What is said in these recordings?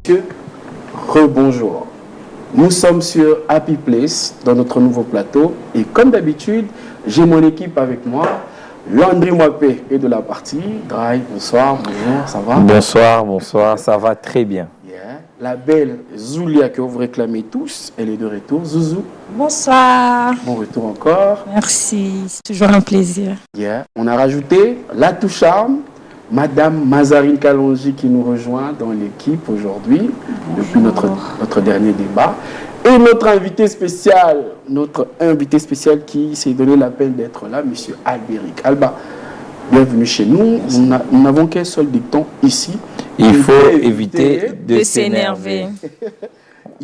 Monsieur, rebonjour. Nous sommes sur Happy Place, dans notre nouveau plateau. Et comme d'habitude, j'ai mon équipe avec moi. Landry Mwapé est de la partie. Dry, bonsoir, bonjour, ça va? Bonsoir, ça va très bien. Yeah. La belle Zoulia que vous réclamez tous, elle est de retour. Zouzou. Bonsoir. Bon retour encore. Merci, c'est toujours un plaisir. Yeah. On a rajouté la touche charme, Madame Mazarine Kalonji qui nous rejoint dans l'équipe aujourd'hui, depuis notre dernier débat. Et notre invité spécial qui s'est donné la peine d'être là, Monsieur Albéric. Alba, bienvenue chez nous. Nous n'avons qu'un seul dicton ici. Il faut éviter de s'énerver.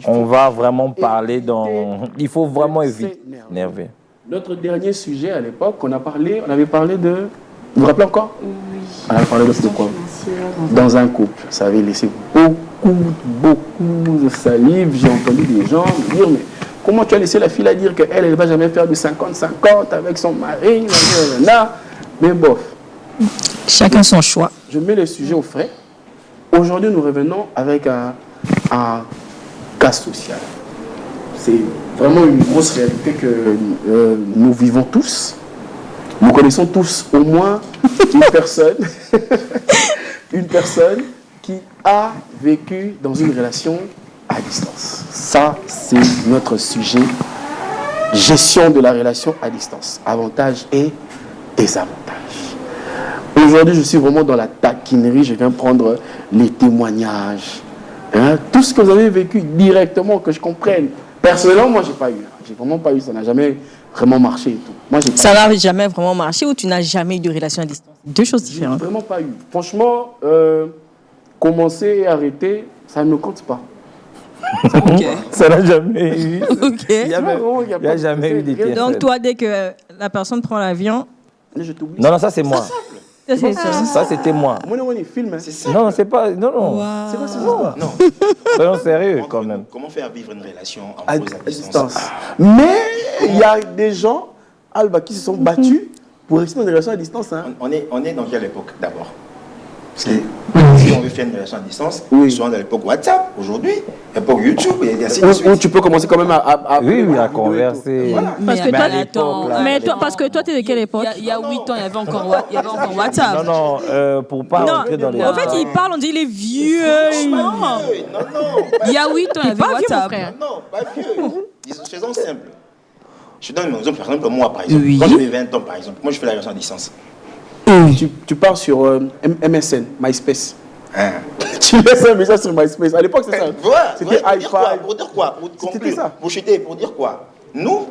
On va vraiment parler il faut vraiment éviter de s'énerver. Notre dernier sujet à l'époque, on avait parlé de... Vous vous rappelez encore? Oui. On a parlé de quoi? Dans un couple. Ça avait laissé beaucoup de salive. J'ai entendu des gens me dire, mais comment tu as laissé la fille à dire qu'elle ne va jamais faire de 50-50 avec son mari? Mais bof. Chacun son choix. Je mets le sujet au frais. Aujourd'hui, nous revenons avec un cas social. C'est vraiment une grosse réalité que nous vivons tous. Nous connaissons tous au moins une personne qui a vécu dans une relation à distance. Ça, c'est notre sujet. Gestion de la relation à distance. Avantages et désavantages. Aujourd'hui, je suis vraiment dans la taquinerie. Je viens prendre les témoignages. Tout ce que vous avez vécu directement, que je comprenne. Personnellement, moi, j'ai pas eu. J'ai vraiment pas eu. Ça n'a jamais vraiment marché et tout. Moi, ça n'a jamais vraiment marché ou tu n'as jamais eu de relation à distance? Deux choses différentes. Vraiment pas eu. Franchement, commencer et arrêter, ça ne me compte pas. Ça n'a jamais eu. Ok. Il n'y a jamais eu des TFL. Donc toi, dès que la personne prend l'avion... Je t'oublie. Non, ça c'est moi. Ça c'était moi. Film, c'est ça. Non, c'est pas... Non. Wow. C'est quoi cette histoire? Non. Soyons sérieux quand même. Comment faire vivre une relation amoureuse à distance? Mais il y a des gens, Alba, qui se sont battus pour rester dans une relation à distance. On est dans quelle époque d'abord? Parce que si on veut faire une relation à distance, souvent dans l'époque WhatsApp, aujourd'hui, l'époque YouTube, il y a ainsi de suite. Où tu peux commencer quand même à converser. Voilà. Parce que toi, tu es de quelle époque? Il y a 8 ans, il y avait encore WhatsApp. Non, pour pas rentrer dans les... En fait, il parle, on dit il est vieux. Non. Il y a 8 ans, il y avait WhatsApp. Non, pas vieux. Faisons simple. Je donne un exemple, par exemple, moi, par exemple. Quand j'avais 20 ans, par exemple, moi, je fais la relation à distance. Tu pars sur MSN, MySpace. Tu laisses un message sur MySpace. À l'époque, c'est ça. C'était i5. Pour dire quoi? Pour conclure. Pour dire quoi? Nous,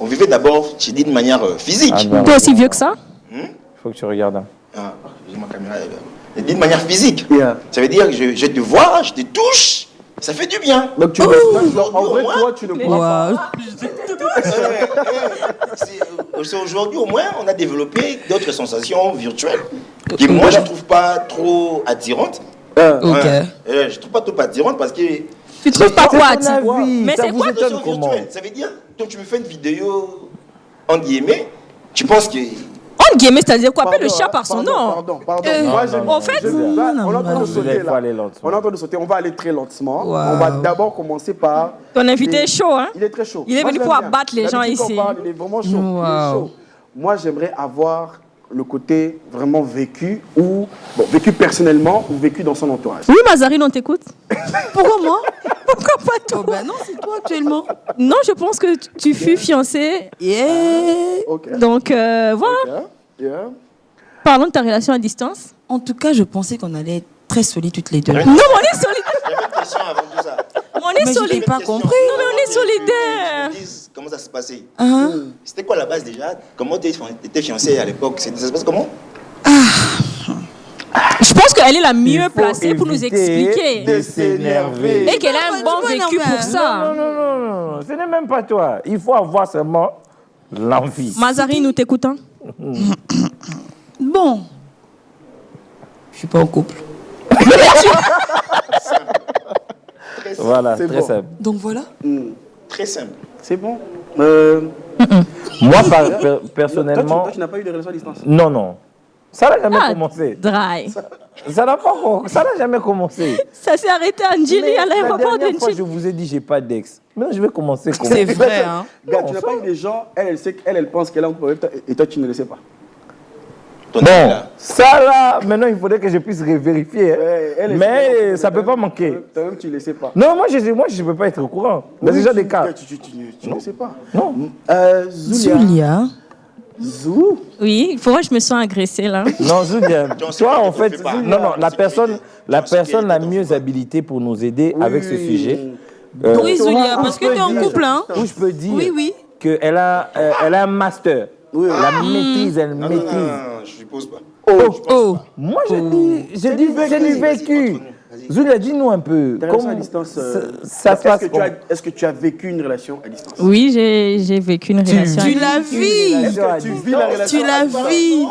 on vivait d'abord, j'ai dit de manière physique. T'es aussi vieux que ça? Il faut que tu regardes. J'ai ma caméra. J'ai dit de manière physique. Ça veut dire que je te vois, je te touche. Ça fait du bien. Donc tu en vrai, toi, tu ne crois pas. Aujourd'hui, au moins, on a développé d'autres sensations virtuelles qui, moi, je ne trouve pas trop attirantes. Je ne trouve pas trop attirantes parce que... Tu trouves pas quoi attirant? Mais c'est quoi sensations virtuelles? Ça veut dire, quand tu me fais une vidéo, en guillemets, tu penses que... En guillemets, c'est-à-dire quoi? Appelle le chat par son nom. Pardon. En fait, on est en train de sauter là. On est en train de sauter. On va aller très lentement. Wow. On va d'abord commencer par... Ton invité est chaud, hein? Il est très chaud. Il est venu pour abattre les gens ici. Il est vraiment chaud. Il est chaud. Moi, j'aimerais avoir le côté vraiment vécu ou... Bon, vécu personnellement ou vécu dans son entourage. Oui, Mazarine, on t'écoute. Pourquoi moi? Pourquoi pas toi? Ben non, c'est toi actuellement. Non, je pense que tu fus fiancée. Donc, voilà. Parlons de ta relation à distance. En tout cas, je pensais qu'on allait être très solides toutes les deux. Non, mais on est solidaires. J'avais une question avant tout ça. On est solidaires. Je n'ai pas compris. Non, mais on est solidaires. Comment ça se passait? C'était quoi la base déjà? Comment tu étais fiancée à l'époque? Ça se passe comment? Je pense qu'elle est la mieux placée pour nous expliquer. De s'énerver. Et qu'elle a un bon vécu pour ça. Non, ce n'est même pas toi. Il faut avoir seulement l'envie. Mazarine, nous t'écoutons. Bon. Je suis pas en couple. Voilà, C'est très bon. simple. Donc voilà. Très simple. C'est bon. Moi, personnellement... Toi, tu n'as pas eu de relation à distance? Non. Ça n'a jamais commencé. Dry. Ça n'a jamais commencé. Ça s'est arrêté à Njili, à l'aéroport de La dernière fois, Njili. je vous ai dit, j'ai pas d'ex. Maintenant, je vais commencer comment? C'est vrai, hein. Gars, tu n'as pas eu des gens, elle sait qu'elle pense qu'elle a un problème et toi, tu ne le sais pas. Bon, ça là, maintenant, il faudrait que je puisse vérifier. Hein. Mais ça ne peut pas manquer. Toi-même, tu ne le sais pas. Non, moi, je ne peux pas être au courant. Il y a déjà des cas. Tu ne le sais pas. Non. Zulia. Zou. Oui, il faudrait que je me sens agressée là. Non, Zulia, toi, en fait, non, la personne la mieux habilitée pour nous aider avec ce sujet. Oui, Zulia, parce que tu es en couple, hein. Où je peux dire Oui. qu'elle a un master. Oui. La maîtrise, elle Non, maîtrise. je ne suppose pas. Moi, j'ai du vécu. Zulia, dis-nous un peu. Relation à distance. Ça se passe comment? Est-ce que tu as vécu une relation à distance? Oui, j'ai vécu une relation. Tu l'as vu. Tu vis la relation Tu l'as vu.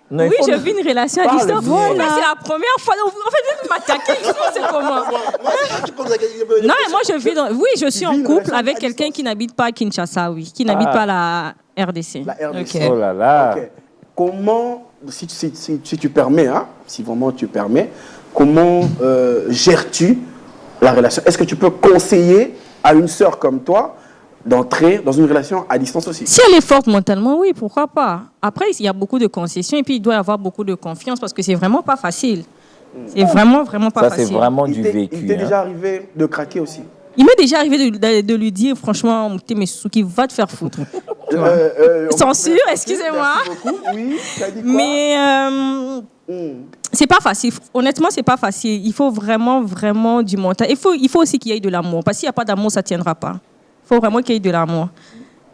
Non, il Oui, faut- je vis une relation à Parle distance. bien. Voilà. C'est la première fois. En fait, vous m'attaquez. C'est comment? Non, mais moi, je vis dans... Oui, je suis en couple avec quelqu'un qui n'habite pas à Kinshasa, oui. Qui n'habite pas à la RDC. La RDC. Ok. Oh là là. Ok. Comment, si tu permets, hein, si vraiment tu permets, comment gères-tu la relation? Est-ce que tu peux conseiller à une sœur comme toi d'entrer dans une relation à distance aussi? Si elle est forte mentalement, oui, pourquoi pas. Après, il y a beaucoup de concessions et puis il doit y avoir beaucoup de confiance parce que c'est vraiment pas facile. C'est vraiment pas Ça, facile. c'est vraiment Il du t'est vécu. déjà arrivé de craquer aussi? Il m'est déjà arrivé de lui dire, franchement, Mutsuki, va te faire foutre. Censure, excusez-moi. Merci beaucoup. Oui, tu as dit quoi? Mais c'est pas facile. Honnêtement, c'est pas facile. Il faut vraiment du mental. Il faut aussi qu'il y ait de l'amour. Parce qu'il n'y a pas d'amour, ça ne tiendra pas. Il faut vraiment qu'il y ait de l'amour.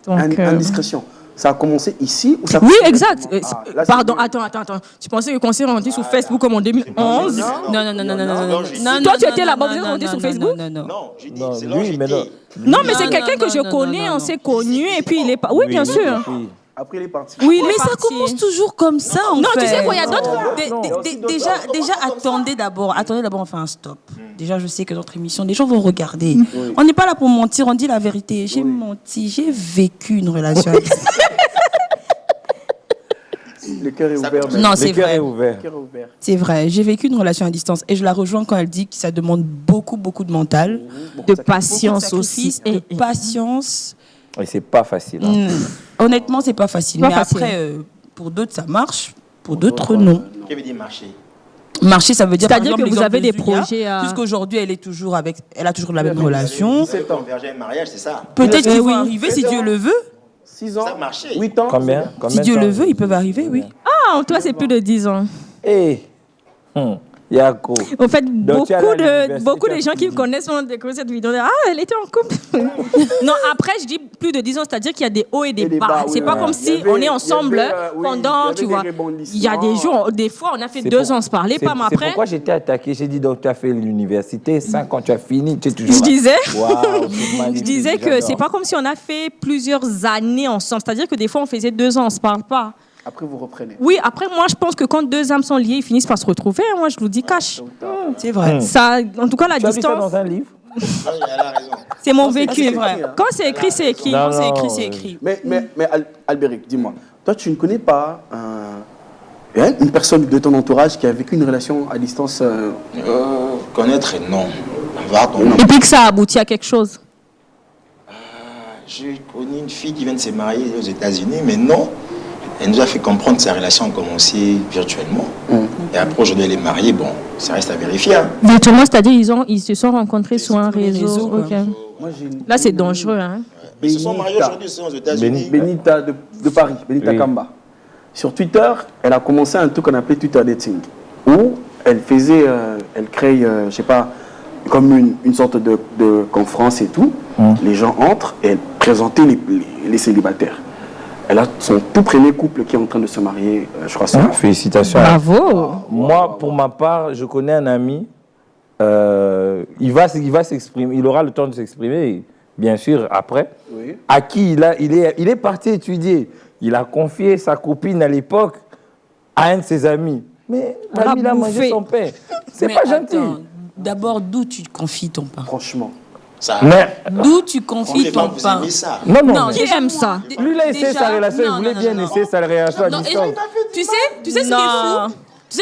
Donc, Indiscrétion. Ça a commencé ici ou ça a oui, commencé exact. Ah, là, Pardon, c'est- attends. Tu pensais qu'on s'est rendu sur Facebook comme en 2011? Non. Toi, tu étais là-bas, vous êtes rendu sur Facebook? Non. Non, j'ai dit, Non, c'est là lui, mais non. Non, mais c'est Non, quelqu'un non, que je non, connais, non, on s'est connus, et puis il est pas... Oui, bien sûr. Oui. Après, il est parti. Oui, il est Mais ça parti. commence toujours comme ça, en Non, fait. tu sais quoi, il y a d'autres... Déjà, attendez d'abord, on fait un stop. Déjà, je sais que notre émission, les gens vont regarder. On n'est pas là pour mentir, on dit la vérité. J'ai menti, j'ai vécu une relation avec Le cœur est ouvert. Non, Le c'est cœur vrai. est ouvert. Le cœur est ouvert. C'est vrai, j'ai vécu une relation à distance et je la rejoins quand elle dit que ça demande beaucoup de mental, De patience beaucoup de aussi. sacrifice, de patience. Et c'est pas facile. Hein. Honnêtement, c'est pas facile. Pas Mais facile. après, pour d'autres, ça marche. Pour d'autres, non. Qui veut dire marcher? Marcher, ça veut dire. C'est-à-dire par que exemple, vous avez des l'exemple de Zulia, projets à- Puisqu'aujourd'hui, elle a toujours la même relation. 17 ans. Converger à un mariage, c'est ça. Peut-être qu'ils vont oui. arriver si Dieu le veut. 6 ans. Ça a marché. 8 ans. Combien Si Dieu de le temps? veut, ils peuvent arriver, oui. Ah, toi, c'est plus de 10 ans. Eh, Yako. En fait, Donc, tu es allé à l'université, beaucoup tu as de gens qui me fini. connaissent vont découvrir cette vidéo. Ah, elle était en couple. Non, après, je dis plus de 10 ans, c'est-à-dire qu'il y a des hauts et des Et des bas. bas, C'est oui, pas oui. comme Il y si avait- on est il y ensemble avait, oui, il y pendant, avait tu des vois. rebondissements. Il y a des jours, des fois, on a fait C'est 2 pour- ans sans parler, pas, mais C'est après. pourquoi j'étais attaqué. J'ai dit, donc tu as fait l'université, 5 ans, tu as fini, tu es toujours Je là. disais, Waouh, c'est je magnifique, disais que j'adore. c'est pas comme si on a fait plusieurs années ensemble. C'est-à-dire que des fois, on faisait 2 ans, on se parle pas. Après, vous reprenez. Oui, après, moi, je pense que quand 2 âmes sont liées, ils finissent par se retrouver. Moi, je vous dis cash. C'est vrai. Ça, en tout cas, la Tu as vu ça distance, dans un livre? Elle a raison. c'est mon vécu. c'est vrai. Quand c'est écrit, c'est écrit. Non, Quand c'est écrit, non, c'est écrit. Mais Albéric, dis-moi, toi, tu ne connais pas une personne de ton entourage qui a vécu une relation à distance Connaître, non. Voir ton nom. Et puis que ça aboutit à quelque chose. J'ai connu une fille qui vient de se marier aux États-Unis, mais non. Elle nous a fait comprendre que sa relation a commencé virtuellement. Et après, aujourd'hui, elle est mariée. Bon, ça reste à vérifier. Hein. Virtuellement, c'est-à-dire ils se sont rencontrés sur un Sur les réseau. réseaux, quoi. Ok. Moi, j'ai une- Là, c'est dangereux. Hein. Mais ils se sont mariés aujourd'hui, ils sont aux États-Unis. Benita de Paris, Benita Oui. Kamba. Sur Twitter, elle a commencé un truc qu'on appelait Twitter Dating, où elle faisait, elle crée, je sais pas, comme une sorte de conférence et tout. Les gens entrent et elle présentait les célibataires. Elle a son tout premier couple qui est en train de se marier, je crois ça. Félicitations. Bravo. Moi, pour ma part, je connais un ami. Il va s'exprimer. Il aura le temps de s'exprimer, bien sûr, après. Oui. À qui il est parti étudier. Il a confié sa copine à l'époque à un de ses amis. Mais l'ami, il a mangé bouffé. son pain. C'est Mais pas gentil. attends, d'abord, d'où tu confies ton pain? Franchement. Ça, Mais D'où tu on confies les ton femmes, vous pain? aimez ça. non. Qui déjà, aime moi, ça? Lui, il a essayé déjà, sa relation. non, Il voulait non, bien non, essayer sa relation à Non, distance. tu sais ce qui est Non. fou? Tu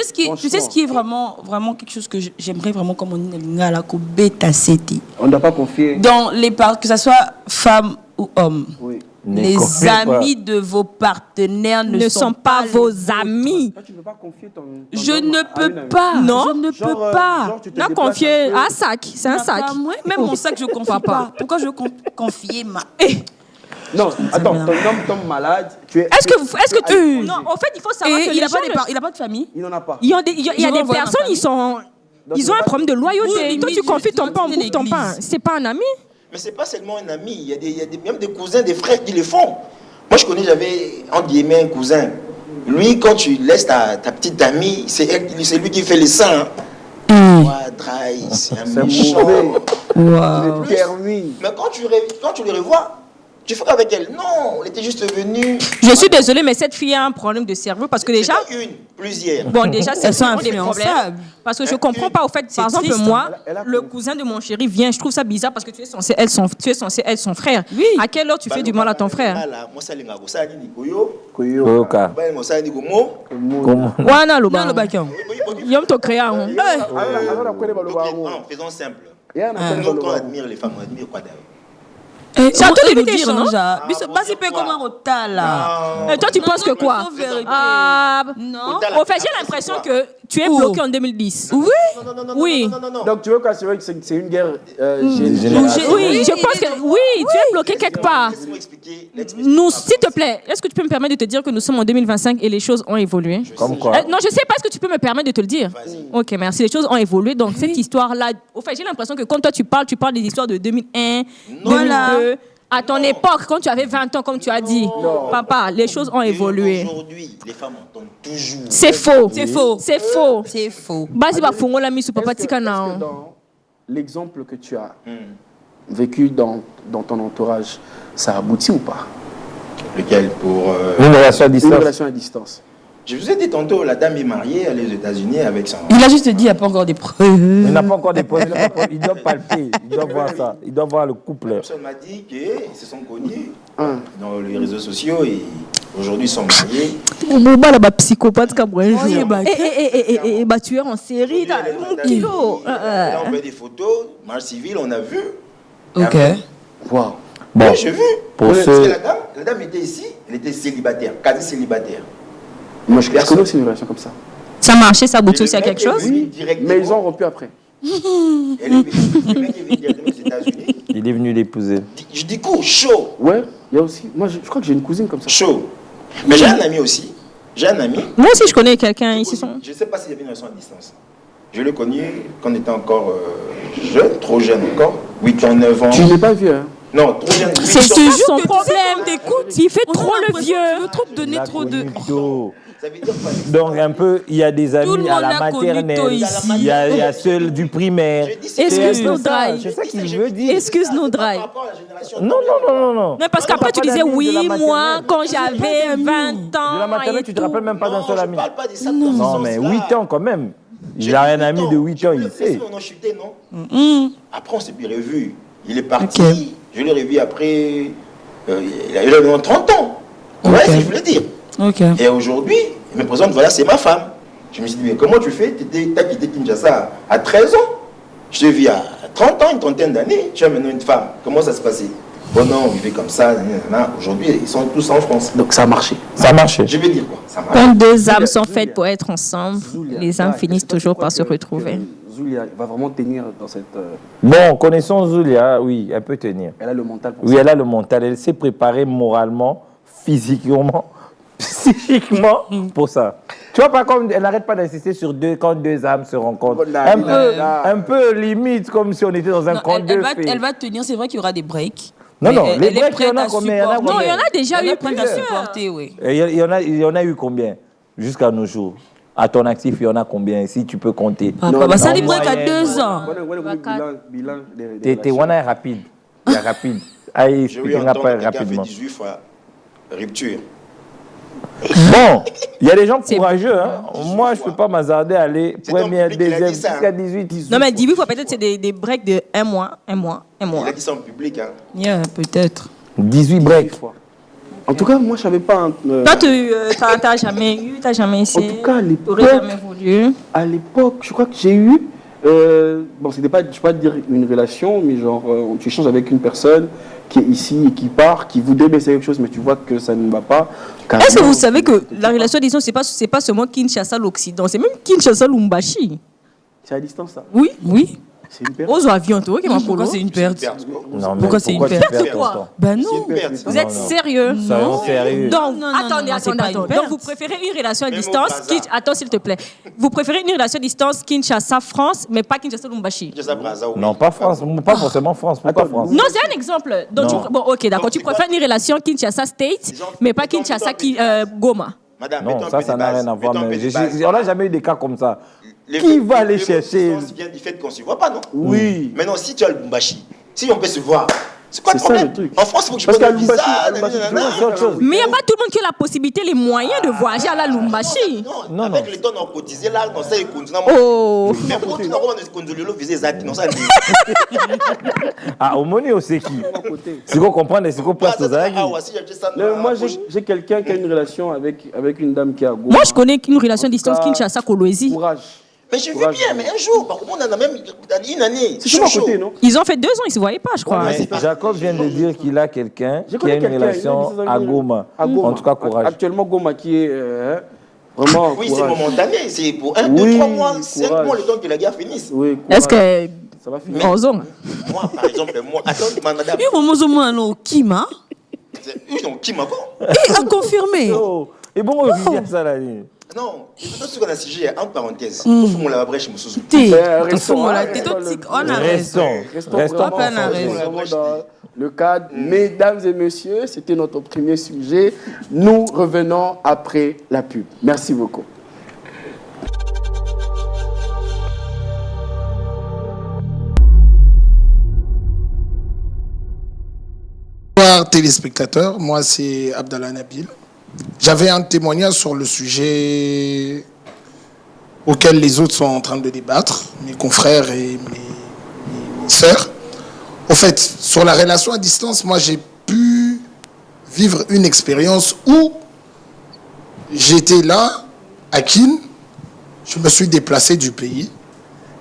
sais ce qui est vraiment quelque chose que j'aimerais vraiment, comme on dit, bêta city. On ne doit pas confier. Dans les que ce soit femme ou homme. Oui. Les amis de vos partenaires ne sont pas vos amis. Toi, tu ne peux pas confier ton je homme ne peux pas. Non. Je ne peux pas. Non, confier un sac. C'est un sac. Même mon sac, je ne confie pas. Pourquoi je confier ma... Non, attends, ton homme tombe malade. Est-ce que tu... Non, en fait, il faut savoir que il n'a pas de famille. Il n'en a pas. Il y a des personnes, ils ont un problème de loyauté. Toi, tu confies ton pain, on bouffe ton pain. C'est pas un ami. Mais c'est pas seulement un ami. Il y a même des cousins, des frères qui le font. Moi, j'avais, entre guillemets, un cousin. Lui, quand tu laisses ta petite amie, c'est lui qui fait les seins. Dry, c'est un méchant. Wow. Mais quand tu le revois, tu fais avec elle. Non, elle était juste venue. Je suis désolée, mais cette fille a un problème de cerveau parce que déjà... Plusieurs. Bon, déjà, c'est sont des problèmes. Parce que je comprends pas, au fait, par exemple, moi, le cousin de mon chéri vient, je trouve ça bizarre parce que tu es censé être son frère. Oui. À quelle heure tu fais du mal à ton frère? Moi, ça, ça, faisons simple. Nous, quand on admire les femmes, on admire quoi d'ailleurs? C'est à toi de nous dire, non? Et toi, tu penses que quoi? Non. Au fait, j'ai l'impression que tu es bloqué en 2010. Oui. Oui. Donc, tu veux qu'assurer que c'est une guerre générale? Oui, je pense que oui, tu es bloqué quelque part. Nous, s'il te plaît, est-ce que tu peux me permettre de te dire que nous sommes en 2025 et les choses ont évolué? Comme quoi? Non, je sais pas, est-ce que tu peux me permettre de te le dire? Ok, merci. Les choses ont évolué. Donc, cette histoire-là, au fait, j'ai l'impression que quand toi tu parles des histoires de 2001, 2002. À ton époque, quand tu avais 20 ans, comme tu as dit, papa, les choses ont évolué. Aujourd'hui, les femmes entendent toujours. C'est faux. C'est faux. C'est faux. C'est faux. Dans l'exemple que tu as vécu dans ton entourage, ça aboutit ou pas? Lequel pour une relation à distance? Une relation à distance. Je vous ai dit tantôt, la dame est mariée, elle est aux États-Unis avec son... Il a juste dit, il n'y a pas encore des preuves. Il n'a pas encore des preuves. Il doit palper, il doit voir ça. Il doit voir le couple. La personne m'a dit qu'ils se sont connus dans les réseaux sociaux et aujourd'hui ils sont mariés. Psychopathe tueur en série. Là, on fait des photos, marche civile, on a vu. Ok. Waouh. Bon, oui, j'ai vu. Pour Parce ceux... que la dame était ici, elle était célibataire, quasi célibataire. Moi, je connais aussi une relation comme ça. Ça marchait, ça aboutit aussi à quelque chose? Oui, mais ils ont rompu après. Le mec est venu directement aux États-Unis. Il est venu l'épouser. Je dis quoi, chaud. Ouais, il y a aussi. Moi, je crois que j'ai une cousine comme ça. Chaud. Mais j'ai un ami aussi. J'ai un ami. Moi aussi, je connais quelqu'un ici. Je ne sais pas s'il y avait une relation à distance. Je l'ai connu quand on était encore jeune, trop jeune encore, 8 ans, 9 ans. Tu n'es pas vieux, hein? Non, trop jeune. C'est toujours son problème. T'écoutes, il fait trop le vieux. Tu veux trop te donner trop de... Ça veut dire quoi? Donc un peu, il y a des amis à la maternelle, il y a ceux du primaire. Excuse-nous, Dry. C'est ça qu'il veut dire. Excuse-nous, Dry. Non. Mais parce qu'après tu disais oui, moi, quand j'avais 20 ans. De la maternelle, tu te rappelles même pas d'un seul ami. Je parle pas de ça. Non, mais 8 ans quand même. Il a un ami de 8 ans, il sait. On a chuté, non? Après, on s'est plus revu. Il est parti. Je l'ai revu après. Il a 30 ans. Ouais, c'est ce que je voulais dire. Et aujourd'hui, il me présente, voilà, c'est ma femme. Je me suis dit, mais comment tu fais? Tu as quitté Kinshasa à 13 ans. Je te vis à 30 ans, une trentaine d'années. Tu as maintenant une femme. Comment ça se passait? Bon, non, on vivait comme ça. Aujourd'hui, ils sont tous en France. Donc ça a marché. Ça a marché. Je vais dire quoi? Ça marche. Quand deux âmes sont faites pour être ensemble, les âmes finissent toujours par se retrouver. Zulia va vraiment tenir dans cette... Bon, connaissons Zulia, oui, elle peut tenir. Elle a le mental pour ça. Oui, elle a le mental. Elle s'est préparée moralement, physiquement, psychiquement pour ça. Tu vois, pas comme elle n'arrête pas d'insister sur quand deux âmes se rencontrent. Un peu limite, comme si on était dans un conte de fées. Elle va tenir, c'est vrai qu'il y aura des breaks. Non, les breaks, il y en a combien? Non, il y en a déjà eu plusieurs. Oui. Il y en a eu combien jusqu'à nos jours? À ton actif, il y en a combien, si tu peux compter? Ça des breaks à 2 ans. T'es one est rapide. Il est rapide. Aïe, je peux rapidement. 18 fois rupture. Bon, il y a des gens courageux. Hein. Moi, je ne peux pas m'hasarder à aller première, deuxième, jusqu'à 18. Non, mais 18 fois, peut-être c'est des breaks de 1 mois. Il a dit ça en public. Hein. Yeah, peut-être. 18 breaks. En tout cas, moi, je savais pas. Toi, t'as jamais eu, t'as jamais essayé. En tout cas, à l'époque, jamais voulu. À l'époque, je crois que j'ai eu. Bon, c'était pas, je vais pas dire une relation, mais genre, tu échanges avec une personne qui est ici et qui part, qui voudrait baisser quelque chose, mais tu vois que ça ne va pas. Est-ce que vous savez que la relation à distance, c'est pas seulement Kinshasa l'Occident, c'est même Kinshasa Lumbashi. C'est à distance, ça? Oui, oui. C'est une perte. Aux avions, toi, Pourquoi c'est une perte? Non, mais Pourquoi c'est une perte? tu perds Quoi? ton temps? Ben non. Vous êtes sérieux? Soyons sérieux. Donc, Non, attendez. c'est pas une Donc, perte. vous préférez une relation à Même au distance. Brazza. Attends, s'il te plaît. Vous préférez une relation à distance Kinshasa-France, mais pas Kinshasa-Lumbashi. Non, pas France, pas forcément France. Pourquoi Attends, France? Non, c'est un exemple. Donc, Non. bon, ok, d'accord. Donc, Tu c'est préfères quoi? une relation Kinshasa-State, mais pas Kinshasa Goma. Madame, Non, mettons un peu ça des n'a bases, rien à voir. mettons un Mais peu des bases. on n'a jamais eu des cas comme ça. Les Qui mots- va aller les mots chercher de distance vient du fait qu'on ne se voit pas, non? Oui. Maintenant, si tu as le Bumbashi, si on peut se voir, c'est quoi le C'est ça, problème? le truc. En France, il faut que je Parce prenne qu'à un visa. Lumbashi, c'est autre chose. Mais il n'y a pas tout le monde qui a la possibilité, les moyens de voyager à la Lumbashi. Non, avec les tonnes en cotisé là, non, ça, il continue. Oh. Mais pourquoi tu n'as pas de viser Zati? Non, ça, Ah, au monnaie, c'est qui? C'est qu'on comprend, c'est qu'on place aux agues. Moi, j'ai quelqu'un qui a une relation avec une dame qui est à Goma. Moi, je connais une relation à distance Kinshasa-Kolwezi. Courage. Mais je vis bien, mais un jour, par contre, on a même une année. C'est chaud à côté, non? Ils ont fait 2 ans, ils ne se voyaient pas, je crois. Mais Jacob vient de dire qu'il a quelqu'un Je qui a connais une quelqu'un, relation il a à des Goma. À Goma. En tout cas, courage. Actuellement, Goma qui est vraiment. Oui, c'est courage. momentané. C'est pour 1, Oui, 2, 3 mois, 5 courage. mois, le temps que la guerre finisse. Oui, courage. Est-ce que. Ça va finir. En zone. Moi, par exemple, attends, madame. Oui, au moins, non, Kima. Ils ont qui m'accorde? Et a confirmé. Oh. Et bon, on vient ça là. Non, c'est ce qu'on a sujet, entre parenthèses. Il faut qu'on la brèche, M. Souzou. Restons, Voilà, hein, t'es restons toxique. le- On a raison. Restons Restons vraiment, pas la raison. vraiment dans le cadre. Mesdames et messieurs, c'était notre premier sujet. Nous revenons après la pub. Merci beaucoup. Bonsoir téléspectateurs, moi c'est Abdallah Nabil. J'avais un témoignage sur le sujet auquel les autres sont en train de débattre, mes confrères et mes sœurs. En fait, sur la relation à distance, moi j'ai pu vivre une expérience où j'étais là, à Kin, je me suis déplacé du pays.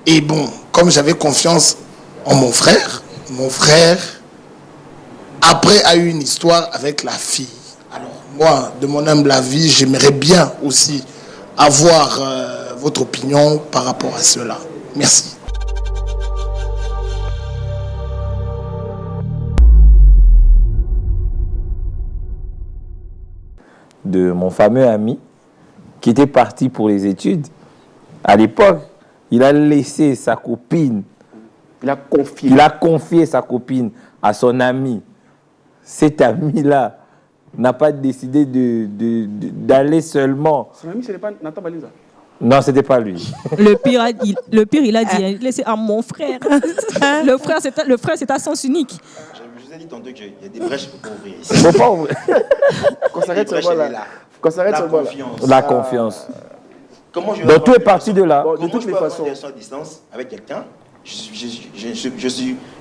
Et bon, comme j'avais confiance en mon frère après a eu une histoire avec la fille. Alors moi, de mon humble avis, j'aimerais bien aussi avoir votre opinion par rapport à cela. Merci. De mon fameux ami qui était parti pour les études. À l'époque, il a laissé sa copine. Il a confié. Il a confié sa copine à son ami. Cet ami-là n'a pas décidé d'aller seulement. Son ami, ce n'est pas Nathan Balinza. Non, c'était pas lui. Le pire, il a dit, laissez à mon frère. Le frère, c'est à sens unique. Je vous ai dit tantôt qu'il y a des brèches pour ouvrir ici. Faut pas ouvrir. Qu'on s'arrête Les sur brèches, là. elle est là. Qu'on s'arrête La sur là. confiance. La confiance. Comment je vais Donc avoir tout est une parti relation- de là. Bon, de Comment toutes je les peux avoir façons. une relation à distance avec quelqu'un? Je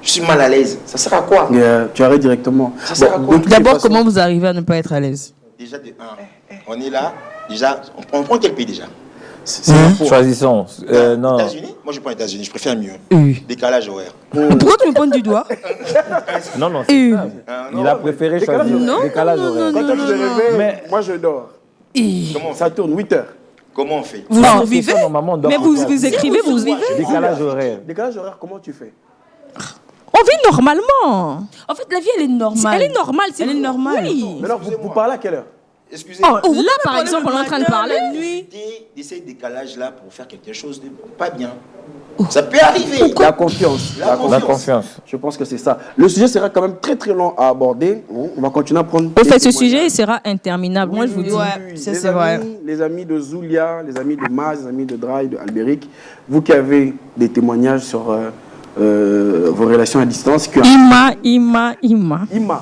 suis mal à l'aise. Ça sert à quoi? Tu arrêtes directement. Ça sert à Bon, quoi? de toutes les D'abord, façons- comment vous arrivez à ne pas être à l'aise? Déjà, de 1. On est là. Déjà, on prend quel pays déjà? Choisissons. Non. États-Unis? Moi, je prends les États-Unis. Je préfère mieux. Décalage horaire. Pourquoi tu me pointes du doigt? Non, non, c'est ça. non, Il a préféré choisir Non, décalage horaire. Quand toi, tu te réveilles, Mais- moi je dors. Comment on Ça fait? tourne 8 heures. Comment on fait? Vous Non, survivez? c'est ça, normalement, on dort Mais en vous classe. écrivez, vous vivez. Décalage horaire. Décalage horaire, comment tu fais? On vit normalement. En fait, la vie, elle est normale. Elle est normale. Elle est normale. Oui. Maintenant, vous parlez à quelle heure? Excusez-moi. Oh, là, par exemple, on est en train de parler. Évitez d'essayer décalage-là pour faire quelque chose de pas bien. Ça peut arriver. La confiance. La confiance. Je pense que c'est ça. Le sujet sera quand même très très long à aborder. On va continuer à prendre. Au des fait, ce témoignages. sujet sera interminable. Moi, je vous dis. Ouais, ça, les c'est vrai. amis, les amis de Zulia, les amis de Maz, les amis de Dry, de Albéric, vous qui avez des témoignages sur vos relations à distance, Ima. Ima, hein,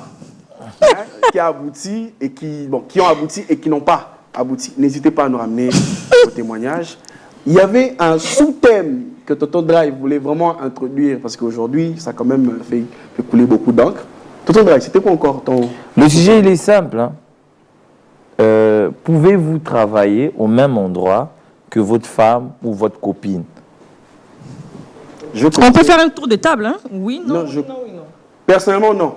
qui a abouti et qui ont abouti et qui n'ont pas abouti. N'hésitez pas à nous ramener vos témoignages. Il y avait un sous-thème que Tonton Drive voulait vraiment introduire parce qu'aujourd'hui, ça a quand même fait couler beaucoup d'encre. Tonton Drive, c'était quoi encore ton... Le sujet, il est simple. Hein. pouvez-vous travailler au même endroit que votre femme ou votre copine? On peut faire un tour de table, hein? Oui, non, oui, non. Personnellement, non.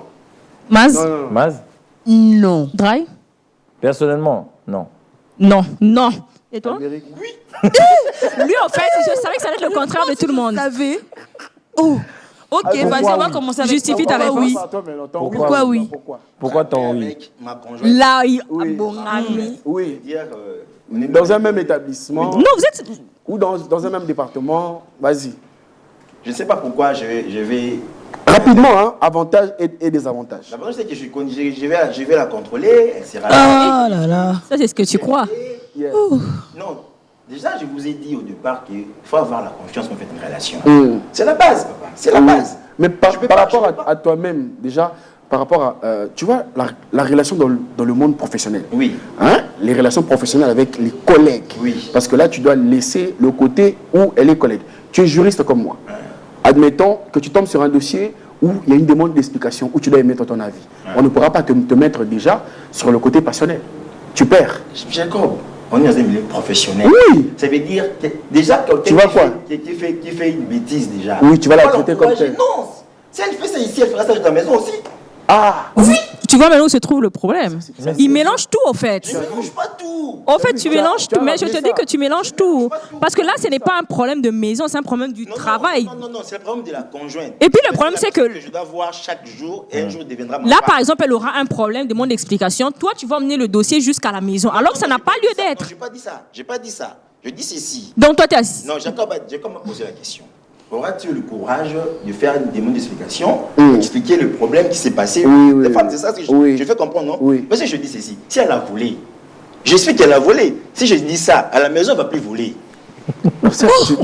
Maz? Non. Maz? Non. Dry? Personnellement, non. Non. Et toi? Albéric? Oui. Lui, en fait, je savais que ça allait être le contraire de tout le monde. Oh. Ok, vas-y, on va commencer avec Justifie ta réponse. oui. Pourquoi oui? Pourquoi ton oui? Avec ma conjointe. Là, bon ami. Oui. Dire, Dans un même établissement. Non, vous êtes... Ou dans un même département. Vas-y. je ne sais pas pourquoi je vais Rapidement, hein, avantages et désavantages. L'avantage, c'est que je vais la contrôler, elle sera là. Oh là là. Ça, c'est ce que tu crois. Yeah. Non, déjà, je vous ai dit au départ qu'il faut avoir la confiance quand on fait une relation. C'est la base, papa. C'est la base. Mais par rapport à toi-même, déjà, par rapport à, tu vois, la relation dans le monde professionnel. Oui. Hein? Les relations professionnelles avec les collègues. Oui. Parce que là, tu dois laisser le côté où elle est collègue. Tu es juriste comme moi. Admettons que tu tombes sur un dossier où il y a une demande d'explication, où tu dois émettre ton avis. On ne pourra pas te mettre déjà sur le côté passionnel. Tu perds. Jacob, on est dans un milieu professionnel. Oui. Ça veut dire que déjà, Tu vois quoi? qui fait une bêtise déjà. Oui, tu vas la traiter comme telle. Non, si elle fait ça ici, elle fera ça dans ta maison aussi. Ah. Oui. Tu vois maintenant où se trouve le problème. Il mélange tout, en fait. Je ne mélange pas tout. En fait, tu mélanges tout. Mais je te dis ça. que tu mélanges tout. Parce que là, ce n'est pas un problème de maison, c'est un problème du travail. Non, c'est le problème de la conjointe. Et puis le problème, c'est que... Je dois voir chaque jour et un jour deviendra ma Là, femme. par exemple, elle aura un problème, demande d'explication. Toi, tu vas emmener le dossier jusqu'à la maison, alors que ça n'a pas lieu d'être. Non, je n'ai pas dit ça. Je n'ai pas dit ça. Je dis ceci. Donc, toi, tu es assis. Non, Jacob m'a posé la question. Auras-tu le courage de faire une demande d'explication, expliquer le problème qui s'est passé? Les femmes, c'est ça que je fais comprendre, non? Oui. Mais si je dis ceci, si elle a volé, j'explique qu'elle a volé. Si je dis ça, à la maison, elle ne va plus voler.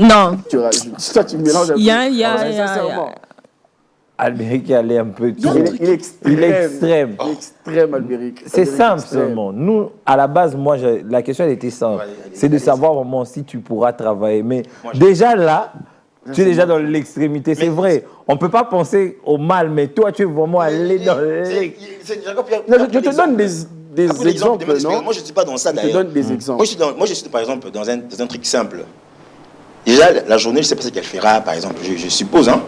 Non. Ça, tu mélanges un peu. Sincèrement. Albéric allait un peu trop. Il est extrême. Il est extrême. Il est extrême, Albéric. C'est Albéric simple extrême. seulement. Nous, à la base, moi, la question elle était simple. C'est de savoir vraiment si tu pourras travailler. Mais déjà là, tu es déjà dans l'extrémité. C'est vrai. On ne peut pas penser au mal, mais toi, tu es vraiment allé dans l'extrémité. Je te donne des exemples, non? Moi, je ne suis pas dans ça, Je te d'ailleurs. donne des exemples. Moi, je suis, par exemple, dans un truc simple. Déjà, la journée, je ne sais pas ce qu'elle fera, par exemple. Je suppose, hein.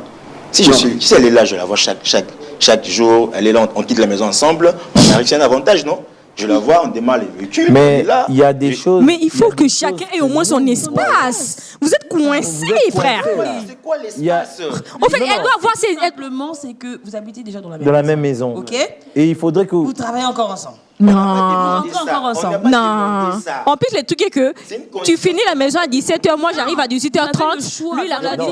Si elle est là, je la vois chaque jour. Elle est là, on quitte la maison ensemble. On arrive, c'est un avantage, non? Je la vois, on démarre les véhicules. Mais il y a des choses. Mais il faut que chacun ait au moins son espace. Vous êtes coincés, frère. C'est quoi l'espace? En fait, elle doit avoir ses... Simplement, c'est que vous habitez déjà dans la même Dans la maison. même maison. Ok. Et il faudrait que. Vous travaillez encore ensemble. Non. Encore ensemble. Non. En plus, le truc est que tu finis la maison à 17h, moi j'arrive à 18h30. Lui, il a Non,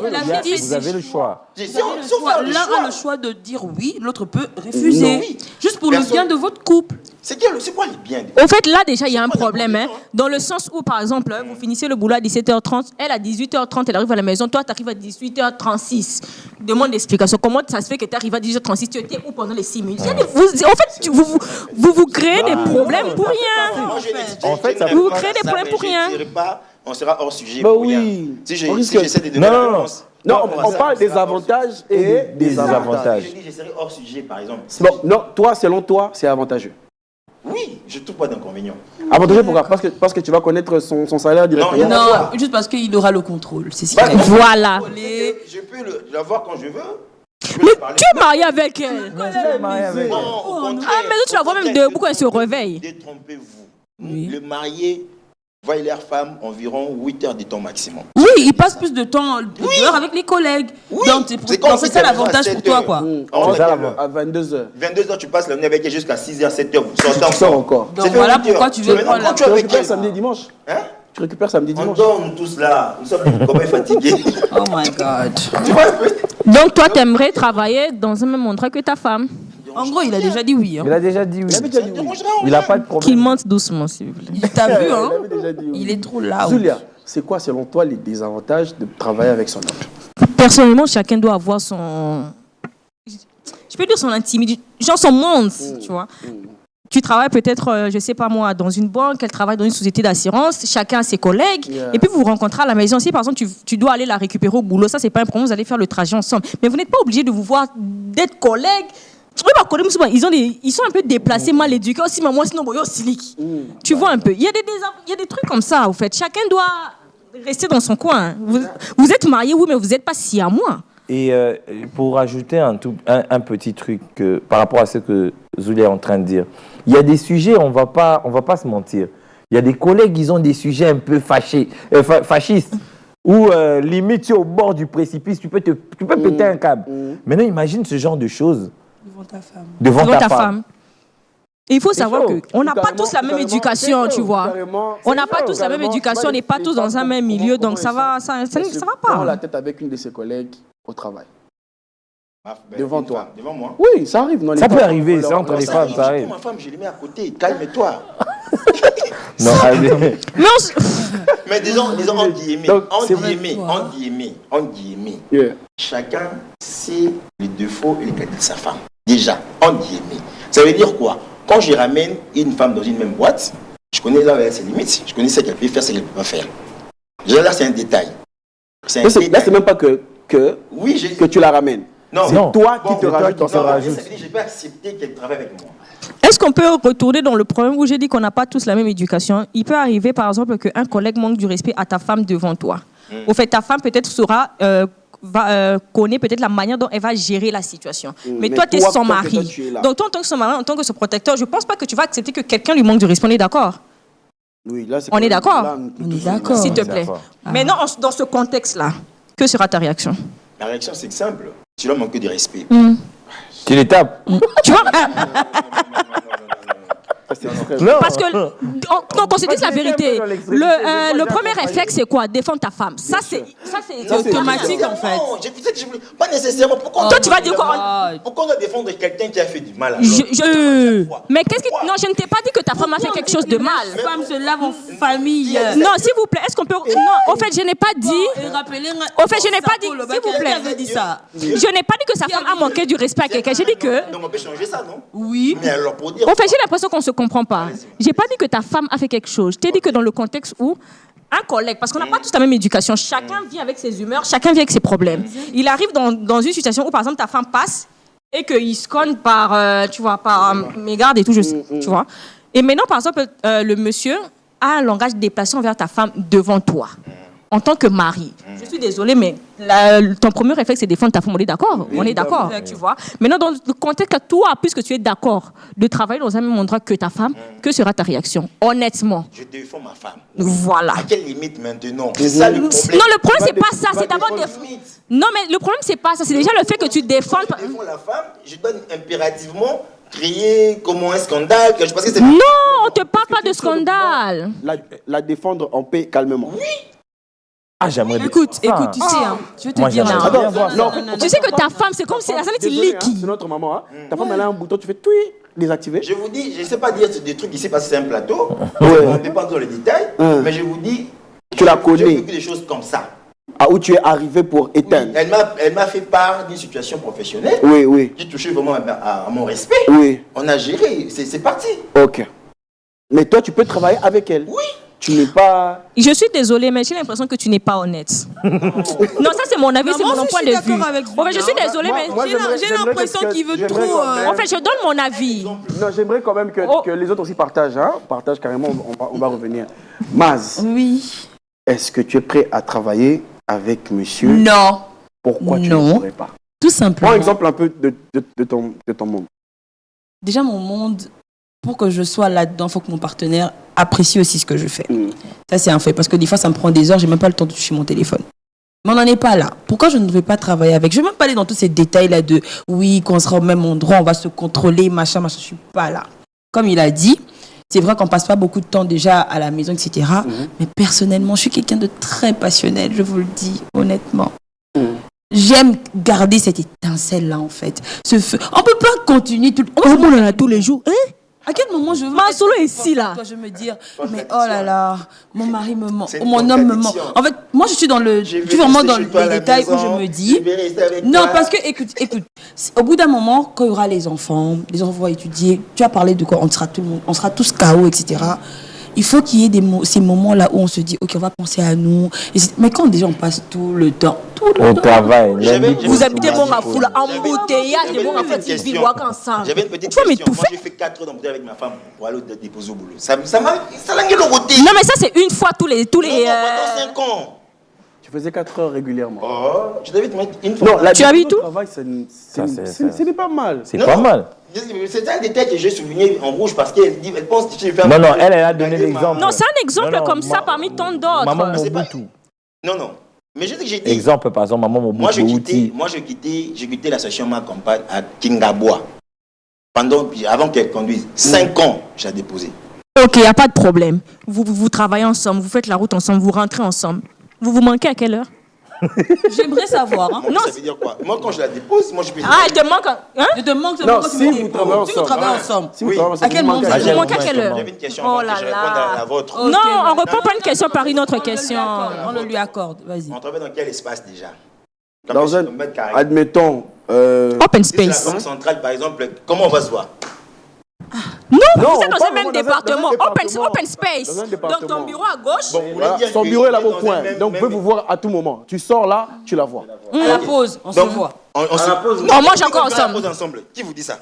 dit vous avez le choix. L'un a le choix de dire oui, l'autre peut refuser. Non, oui. Juste pour le bien de votre couple. C'est quoi les biens? En fait, là, déjà, il y a un problème. Hein, dans le sens où, par exemple, vous finissez le boulot à 17h30, elle à 18h30, elle arrive à la maison, toi, tu arrives à 18h36. Demande d'explication. Comment ça se fait que tu arrives à 18h36? Tu étais où pendant les 6 minutes? En fait, vous créez des problèmes pour rien. En fait, ça vous créez des problèmes pour rien. On sera hors sujet. Bah pour oui. rien. Si On risque- j'essaie de donner la réponse. Non, on parle des avantages et des désavantages. Je dis, je serai hors sujet, par exemple. Bon, non, toi, selon toi, c'est avantageux. Oui, je ne trouve pas d'inconvénient. Avantageux pourquoi? Parce que tu vas connaître son salaire directement. Non, juste parce qu'il aura le contrôle. C'est ce Bah, qu'il Voilà. Je peux la voir quand je veux. Mais tu es marié avec elle. Non, au contraire. Ah, mais tu la vois même debout quand elle se réveille. Détrompez-vous. Le marié voit leur femme environ 8 heures de temps maximum. Oui, il passe plus de temps dehors avec les collègues. Oui. Donc, c'est ça l'avantage pour toi, quoi. À 22h. 22h, tu passes la nuit avec elle jusqu'à 6h, 7h. Tu sors encore. Donc voilà pourquoi tu veux prendre la... Tu récupères samedi et dimanche. Hein? Tu récupères samedi et On dimanche. dort, nous tous là. Nous sommes comme fatigués. Oh my God. Tu vois un peu? Donc, toi, tu aimerais travailler dans un même endroit que ta femme. En gros, il a déjà dit oui. Hein. Il a déjà dit oui. Il n'a pas de problème. Qu'il monte doucement, s'il vous plaît. Il t'a vu, hein. Il avait déjà dit oui. Il est trop là. Zulia, c'est quoi selon toi les désavantages de travailler avec son homme? Personnellement, chacun doit avoir son... Je peux dire son intimité, genre son monde, tu vois. Tu travailles peut-être, je sais pas moi, dans une banque, elle travaille dans une société d'assurance, chacun a ses collègues, et puis vous vous rencontrez à la maison. Si par exemple tu dois aller la récupérer au boulot, ça c'est pas un problème, vous allez faire le trajet ensemble. Mais vous n'êtes pas obligé de vous voir, d'être collègues Ils sont un peu déplacés, mal éduqués aussi, mais moi sinon, tu vois un peu. Il y a des trucs comme ça, au fait. Chacun doit rester dans son coin. Vous êtes mariés, oui, mais vous n'êtes pas si à moi. Et pour ajouter un petit truc par rapport à ce que Zouli est en train de dire, il y a des sujets, on va pas se mentir. Il y a des collègues, ils ont des sujets un peu fascistes, où limite tu es au bord du précipice, tu peux péter un câble. Maintenant, imagine ce genre de choses. Devant ta femme. Devant ta femme. Et il faut savoir qu'on n'a pas tous la même éducation, tu vois. On n'a pas tous la même éducation, on n'est pas tous dans un même milieu, donc ça va pas. Prends la tête avec une de ses collègues au travail. Devant toi. Devant moi. Oui, ça arrive. Ça peut arriver, c'est entre les femmes, ça arrive. Ma femme, je l'ai mis à côté. Calme-toi. Non, mais disons en guillemets. Chacun sait les défauts et les qualités de sa femme. Déjà, en guillemets. Ça veut dire quoi? Quand je ramène une femme dans une même boîte, je connais là où elle a ses limites, je connais ce qu'elle peut faire, ce qu'elle ne peut pas faire. Déjà là, c'est un détail. Là, c'est même pas que tu la ramènes. Non, c'est toi qui te rajoutes dans ça. Je n'ai pas accepté qu'elle travaille avec moi. Est-ce qu'on peut retourner dans le problème où j'ai dit qu'on n'a pas tous la même éducation? Il peut arriver, par exemple, qu'un collègue manque du respect à ta femme devant toi. Au fait, ta femme peut-être connaît peut-être la manière dont elle va gérer la situation. Mais toi, tu es son mari. Donc, toi, en tant que son mari, en tant que son protecteur, je ne pense pas que tu vas accepter que quelqu'un lui manque du respect. On est d'accord? Oui, là, on est d'accord? On est d'accord. S'il te plaît. Maintenant, dans ce contexte-là, que sera ta réaction? La réaction, c'est simple. Tu dois manquer de respect. Tu les tapes. Tu vois? Parce que, qu'on se dise la vérité, le premier réflexe, c'est quoi? Défendre ta femme. Ça, c'est automatique, en fait. Non, pas nécessairement. Pourquoi toi, tu vas dire quoi? Pourquoi on doit défendre quelqu'un qui a fait du mal? Mais qu'est-ce que... Non, je ne t'ai pas dit que ta femme a fait quelque chose de mal. La femme se lave en famille. Non, s'il vous plaît, est-ce qu'on peut... Non, au fait, je n'ai pas dit... Au fait, je n'ai pas dit... S'il vous plaît. Je n'ai pas dit que sa femme a manqué du respect à quelqu'un. J'ai dit que... Donc, on peut changer ça, non? Oui. Mais alors, pour dire... Au fait, j'ai l'impression qu'on se comprend pas. J'ai pas dit que ta femme a fait quelque chose. Je t'ai dit que dans le contexte où un collègue, parce qu'on n'a pas tous la même éducation, chacun vit avec ses humeurs, chacun vit avec ses problèmes. Il arrive dans une situation où, par exemple, ta femme passe et qu'il se conne par, tu vois, par mégarde et tout, tu vois. Et maintenant, par exemple, le monsieur a un langage déplacé envers ta femme devant toi. En tant que mari, je suis désolée, mais ton premier réflexe, c'est défendre ta femme. On est d'accord? On est d'accord, tu vois. Maintenant, dans le contexte que toi, puisque tu es d'accord de travailler dans un même endroit que ta femme, que sera ta réaction? Honnêtement. Je défends ma femme. Voilà. À quelle limite maintenant? C'est ça le problème. Non, le problème, c'est pas ça. C'est d'abord Non, mais le problème, c'est pas ça. C'est déjà le fait que tu défends. Quand je défends la femme, je dois impérativement créer comment un scandale. Parce que non, on te parle pas de scandale. La défendre en paix, calmement. Oui. Ah, j'aimerais bien. Écoute, tu sais, je vais te dire. Tu sais que ta femme, c'est comme si la salade, c'est liquide. C'est notre maman. Ta femme, elle a un bouton, tu fais tout désactiver. Je vous dis, je ne sais pas dire des trucs ici parce que c'est un plateau. On ne peut pas dans les détails. Mais je vous dis, tu la connais. J'ai vécu des choses comme ça. Ah, où tu es arrivé pour éteindre. Oui, elle m'a fait part d'une situation professionnelle. Oui. Qui touchait vraiment à mon respect. Oui. On a géré, c'est parti. Ok. Mais toi, tu peux travailler avec elle. Oui. Tu n'es pas... Je suis désolée, mais j'ai l'impression que tu n'es pas honnête. Non, ça c'est mon avis, c'est mon point de vue. Je suis désolée, mais j'ai l'impression qu'il veut trop... En fait, je donne mon avis. Non, j'aimerais quand même que les autres aussi partagent. Partagent carrément, on va revenir. Maz. Oui. Est-ce que tu es prêt à travailler avec monsieur? Non. Pourquoi tu ne pourrais pas? Tout simplement. Prends exemple un peu de ton monde. Déjà, mon monde... Pour que je sois là-dedans, il faut que mon partenaire apprécie aussi ce que je fais. Ça, c'est un fait. Parce que des fois, ça me prend des heures, j'ai même pas le temps de toucher mon téléphone. Mais on n'en est pas là. Pourquoi je ne vais pas travailler avec? Je ne vais même pas aller dans tous ces détails-là de oui, quand on sera au même endroit, on va se contrôler, machin. Je ne suis pas là. Comme il a dit, c'est vrai qu'on passe pas beaucoup de temps déjà à la maison, etc. Mais personnellement, je suis quelqu'un de très passionnel, je vous le dis honnêtement. J'aime garder cette étincelle-là, en fait. Ce feu. On ne peut pas continuer tout le temps. On en a tous les jours, hein? À quel moment je veux solo ici là. Toi, je me dire mais oh là là, mon mari me ment, mon homme me ment. En fait, moi je suis dans le, je suis vraiment dans les détails où je me dis non parce que écoute, au bout d'un moment quand il y aura les enfants vont étudier, tu as parlé de quoi, on sera tous KO, etc. il faut qu'il y ait ces moments-là où on se dit, ok, on va penser à nous. Mais quand déjà on passe tout le temps au travail, vous habitez bon à foule, embouteillage, de bon à faire des bivouacs ensemble. J'avais une petite question. Moi, j'ai fait 4 heures d'embouteillage avec ma femme pour aller déposer au boulot. Ça l'a gueule au côté. Non, mais ça, c'est une fois tous les. Non, pendant 5 ans. Tu faisais 4 heures régulièrement. Oh, je devais te mettre une fois. Non, tu as vu tout? Travail, ce n'est pas mal. C'est pas mal. C'est un détail que j'ai souligné en rouge parce qu'elle pense que tu fais. Non, elle a donné l'exemple. Non, c'est un exemple comme ça parmi tant d'autres. Maman Mobutu. Non. Mais j'ai dit. Exemple, par exemple, maman Mobutu. Moi, j'ai quitté l'association Ma Compagne à Kingabois. Avant qu'elle conduise. 5 ans, j'ai déposé. Ok, il n'y a pas de problème. Vous travaillez ensemble, vous faites la route ensemble, vous rentrez ensemble. Vous manquez à quelle heure? J'aimerais savoir. Hein. Non, ça veut dire quoi? Moi, quand je la dépose, moi, je peux. Ah, il te manque. Hein? Je te manque. Non, si vous travaillez ensemble. Si vous travaillez ensemble. À quel moment vous manquez à quelle heure? J'avais une question. Oh là je réponds à la vôtre. Non, on ne répond pas une question par une autre question. On le lui accorde. Vas-y. On travaille dans quel espace déjà? Dans un. Admettons. Open Si c'est la space. banque centrale, par exemple, comment on va se voir? Non, Non, vous êtes dans pas un même vraiment dans un département. département. Open space. Dans un Donc département. ton bureau à gauche. Bon, vous voulez dire Son que bureau est là-bas au dans un coin. même- Donc vous pouvez vous voir à tout moment. Tu sors là, tu la vois. À la pause, on se Donc, voit. on se pose. On mange encore ensemble. ensemble. Qui vous dit ça?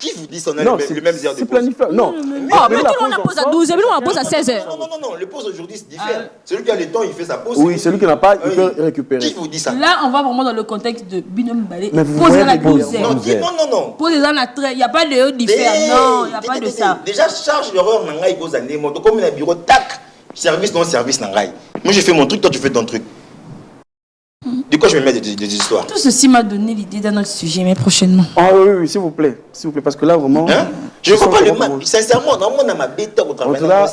Qui vous dit ça? On a Non, le même heure de c'est pause. planifié. Non. Oh, mais nous, on la pose à 12h, nous, on la pose à 16h. Non, le pause aujourd'hui, c'est différent. Celui qui a le temps, il fait sa pause. Oui, celui qui n'a pas, il Oui. peut récupérer. Qui vous dit ça? Là, on va vraiment dans le contexte de binôme balai. Mais vous Posez voyez la les pauses. douzaine. Non. Posez la trait. Il n'y a pas de différent. Non, il n'y a pas de ça. Déjà, charge l'horreur dans Ngaï Goza Nemo. Donc, comme il y a un bureau, tac, service, non service, Nangaï. Moi, j'ai fait mon truc, toi, tu fais ton truc. De quoi je vais mettre des histoires? Tout ceci m'a donné l'idée d'un autre sujet, mais prochainement. Ah oui, s'il vous plaît. S'il vous plaît, parce que là, vraiment. Hein? Je ne vois pas le mal. Sincèrement, dans mon ma bête au En travail. tout cas,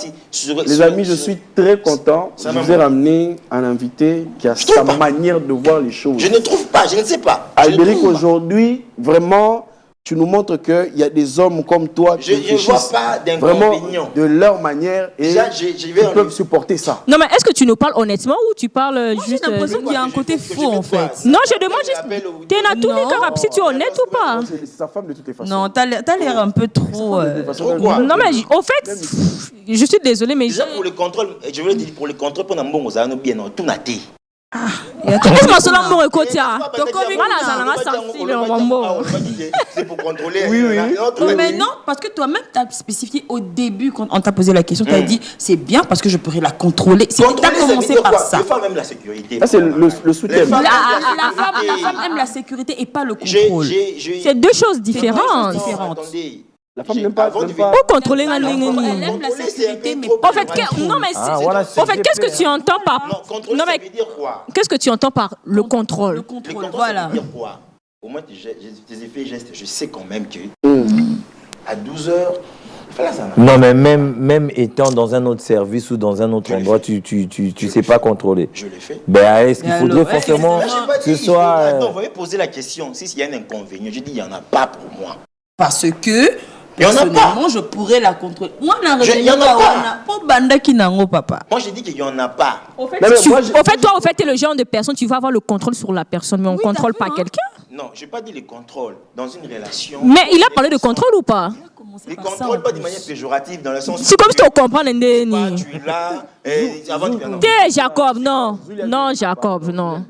les amis, je suis très content. Je vous ai ramené un invité qui a sa manière de voir les choses. Je ne trouve pas, je ne sais pas. Albéric, aujourd'hui, vraiment, tu nous montres qu'il y a des hommes comme toi qui Je ne vois réfléchissent pas vraiment d'inconvénients. de leur manière et Déjà, qui peuvent supporter ça. Non, mais est-ce que tu nous parles honnêtement ou tu parles J'ai juste. l'impression qu'il y a un côté faux, en fait. Non, je demande juste. T'es dans tous les cas, si tu es honnête ou pas? C'est sa femme de toutes les façons. Non, t'as l'air un peu trop. Trop quoi? Non, mais au fait, je suis désolée, mais. Déjà pour le contrôle, je voulais dire pour le contrôle, pour nous bien, bien, tout n'a été. Est-ce que cela me récolte? C'est pour contrôler. Oui. Mais non, parce que toi-même, tu as spécifié au début, quand on t'a posé la question, tu as dit c'est bien parce que je pourrais la contrôler. Tu as commencé par ça. Les femmes aiment la sécurité. Ça, c'est le soutien. La femme aime la sécurité et pas le contrôle. C'est deux choses différentes. La femme n'aime pas. Pour contrôler un Elle aime la sécurité, mais pas en fait, non, mais en fait, qu'est-ce que tu entends par. Non, mais qu'est-ce que tu entends par le contrôle? le contrôle, voilà. Au moins, tes effets gestes, je sais quand même que à 12h, non, mais même étant dans un autre service ou dans un autre endroit, tu sais pas contrôler. Je l'ai fait. Ben, est-ce qu'il faudrait forcément que ce soit... Attends, vous m'avez posé la question. S'il y a un inconvénient, je dis il n'y en a pas pour moi. Parce que, personnellement, je pourrais la contrôler. Moi, la Il y en a pas. Pour Banda Kinango, papa. Moi, j'ai dit qu'il n'y en a pas. Au fait, toi, tu es le genre de personne, tu vas avoir le contrôle sur la personne, mais on ne contrôle pas quelqu'un. Non, je n'ai pas dit le contrôle. Dans une relation. Mais il a parlé de contrôle ou pas? Les contrôles, pas de manière péjorative, dans le sens. C'est comme si tu comprends, Tu es là, avant de faire. T'es Jacob, non. Non, Jacob, non.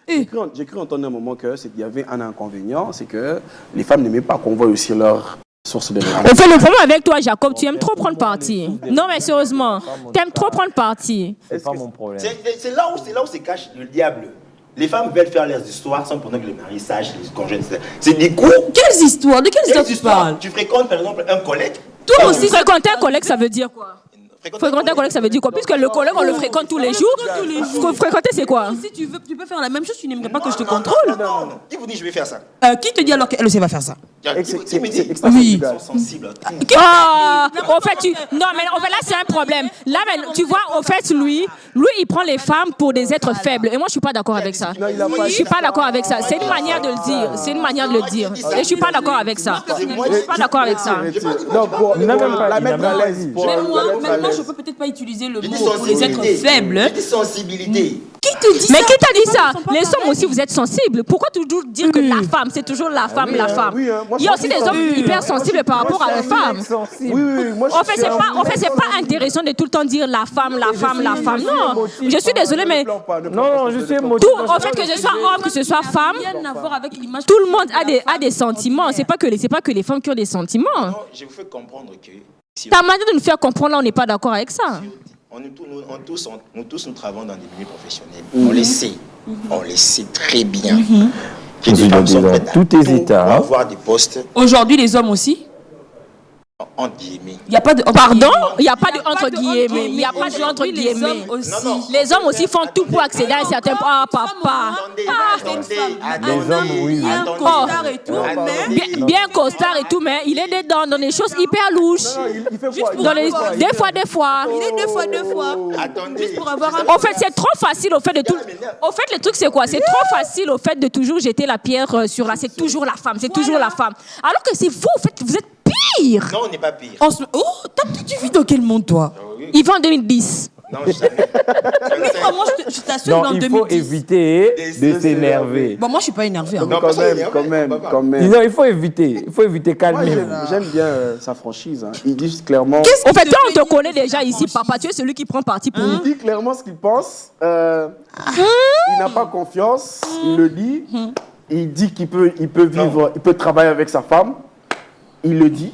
J'ai cru entendre un moment qu'il y avait un inconvénient, c'est que les femmes n'aimaient pas qu'on voie aussi leur source de réalité. Au fait, le problème avec toi, Jacob, tu aimes trop prendre parti. Non, mais sérieusement, tu aimes trop prendre parti. C'est pas mon problème. C'est là où se cache le diable. Les femmes veulent faire leurs histoires sans pendant que le mari sache, les conjoints. C'est des coups. Quelles histoires? De quelles histoires tu parles? Tu fréquentes par exemple un collègue. Toi aussi, fréquenter un collègue, ça veut dire quoi? Fréquenter un collègue, ça veut dire quoi? Puisque le collègue, on le fréquente tous les jours. Fréquenter, c'est quoi? Si tu veux, tu peux faire la même chose, tu n'aimerais pas que je te contrôle. Non. Qui vous dit je vais faire ça? Qui te dit alors qu'elle aussi va faire ça? Qui me dit? Oui. Ils sont sensibles. Ah, au fait, non, mais en fait, là, c'est un problème. Là, tu vois, au fait, lui, il prend les femmes pour des êtres faibles. Et moi, je suis pas d'accord avec ça. Je suis pas d'accord avec ça. C'est une manière de le dire. C'est une manière de le dire. Et je suis pas d'accord avec ça. Je suis pas d'accord avec ça. Non, pour la mettre à l'aise. Mais moi, maintenant, je peux peut-être pas utiliser le mot pour les êtres faibles. J'ai dit sensibilité. Qui tu dis Mais ça, qui t'a dit ça? sont pas Les hommes pareils. aussi, vous êtes sensibles. Pourquoi toujours dire que la femme, c'est toujours la femme, la femme? oui, moi, Il y a je aussi suis des hommes sensible. hyper sensibles par rapport à la femme. Oui, moi En fait, c'est pas intéressant de tout le temps dire la femme, la femme, la femme. Non, je suis désolée, mais Non, je suis émotif. tout, en fait, que ce soit homme, que ce soit femme, Rien à voir avec l'image. tout le monde a des sentiments. C'est pas que les femmes qui ont des sentiments. Non, je vous fais comprendre que si Ta manière de nous faire comprendre, là, on n'est pas d'accord avec ça. nous tous nous travaillons dans des milieux professionnels. On les sait. On les sait très bien. Que Vous des femmes sont avez prêtes à tout tout hésité, pour hein. avoir des postes Aujourd'hui, les hommes aussi. entre guillemets. Il n'y a pas de. Pardon? Il n'y a pas de entre guillemets. Il n'y a pas de entre guillemets. Les hommes aussi font tout pour accéder à un certain point. Ah, papa. Les hommes, oui. Bien costard et tout, mais. Bien costard et tout, mais il est dedans dans des choses hyper louches. Il fait quoi? Dans les, des fois. Il est deux fois. Attendez. Juste pour avoir un. En fait, c'est trop facile au fait de tout. Au fait, le truc, c'est quoi? C'est trop facile au fait de toujours jeter la pierre sur la. C'est toujours la femme, c'est toujours la femme. Alors que c'est vous, en fait, vous êtes pire. Non, on n'est pas pire. Oh, tu vis dans quel monde, toi? Il va en 2010. Non, jamais. Mais moi, je t'assure, Non, en il faut 2010. éviter de s'énerver. Bon, moi, je suis pas énervée. Hein. Non, Quand même. Non, il faut éviter. Moi, Calmez-vous. j'aime bien sa franchise. Hein. Il dit clairement. Au fait, toi, on te connaît déjà ici, papa. Tu es celui qui prend parti pour nous. Il dit clairement ce qu'il pense. Il n'a pas confiance. Il le dit. Il dit qu'il peut vivre, il peut travailler avec sa femme. Il le dit.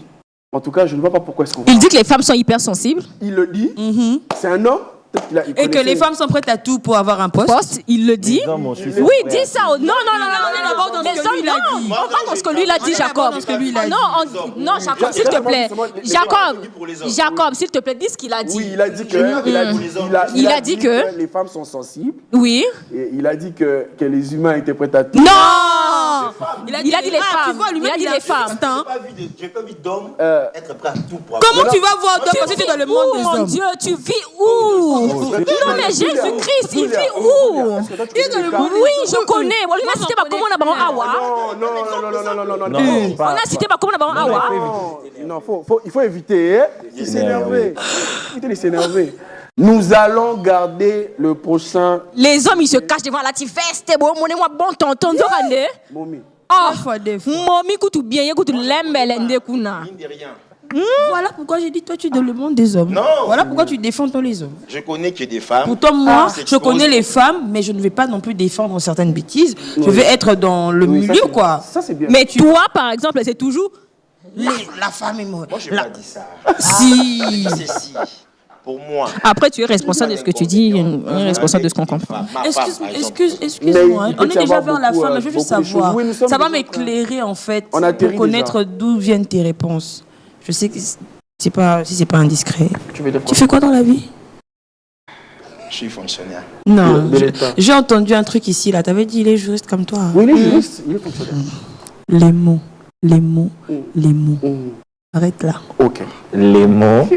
En tout cas, je ne vois pas pourquoi est-ce qu'on va. Il dit que les femmes sont hypersensibles. Il le dit. C'est un homme. Il Et que connaissait- les femmes sont prêtes à tout pour avoir un poste. Il le dit. Les hommes aussi sont Oui, prêts à dis ça. Non, non, non, d'abord dans ce Les que hommes, lui, il a non. dit. On va dans ce que lui, il a dit, Jacob. dans ce que lui, il a dit. Non, Jacob, s'il te plaît. Jacob, s'il te plaît, dis ce qu'il a dit. Oui, il a dit que. Il a dit que- les femmes sont sensibles. Oui. Et il a dit que les humains étaient prêts à tout. Non. Il a dit les tu femmes. vois, lui-même, Il a dit les femmes. J'ai pas vu d'homme être prêt à tout pour Comment tu vas voir d'hommes parce que tu es dans le monde Où, des mon hommes? Dieu, tu vis où? Non, mais Jésus-Christ, il vit où? Il est dans le monde. Oui, je connais. On a cité comment on a baron Awa. Non. On a cité comment on a baron Awa. Non, il faut éviter de s'énerver. Éviter de s'énerver. Nous allons garder le prochain. Les hommes, ils se cachent devant la petite veste. Bon, moi, bon tonton, Momi. oh, Des fois. Momi, écoute bien, écoute l'embelende kuna. Mine de rien. Voilà pourquoi j'ai dit, toi, tu es dans le monde des hommes. Non. Voilà pourquoi tu défends tous les hommes. Je connais que des femmes. Pourtant, moi, qui je s'exposent. connais les femmes, mais je ne vais pas non plus défendre certaines bêtises. Je vais être dans le Oui, ça, milieu, c'est- quoi. Ça, c'est bien. Mais toi, par exemple, c'est toujours. La femme est morte. Moi, je n'ai pas dit ça. Si. C'est si. Pour moi. Après, tu es responsable de ce que tu dis, responsable de ce qu'on comprend. Excuse-moi. Mais il peut On est y déjà avoir vers la beaucoup, fin, mais je veux juste beaucoup de savoir. choses. Oui, nous sommes Ça va déjà en train. m'éclairer, en fait, On atterrit pour connaître d'où viennent tes réponses. Je sais que c'est pas, si c'est pas indiscret. Tu fais quoi dans la vie? Je suis fonctionnaire. Non. De l'État. J'ai entendu un truc ici, là. T'avais dit, il est juriste comme toi. Oui, il est juriste, il est fonctionnaire. Les mots. Arrête là. Ok. Les mots.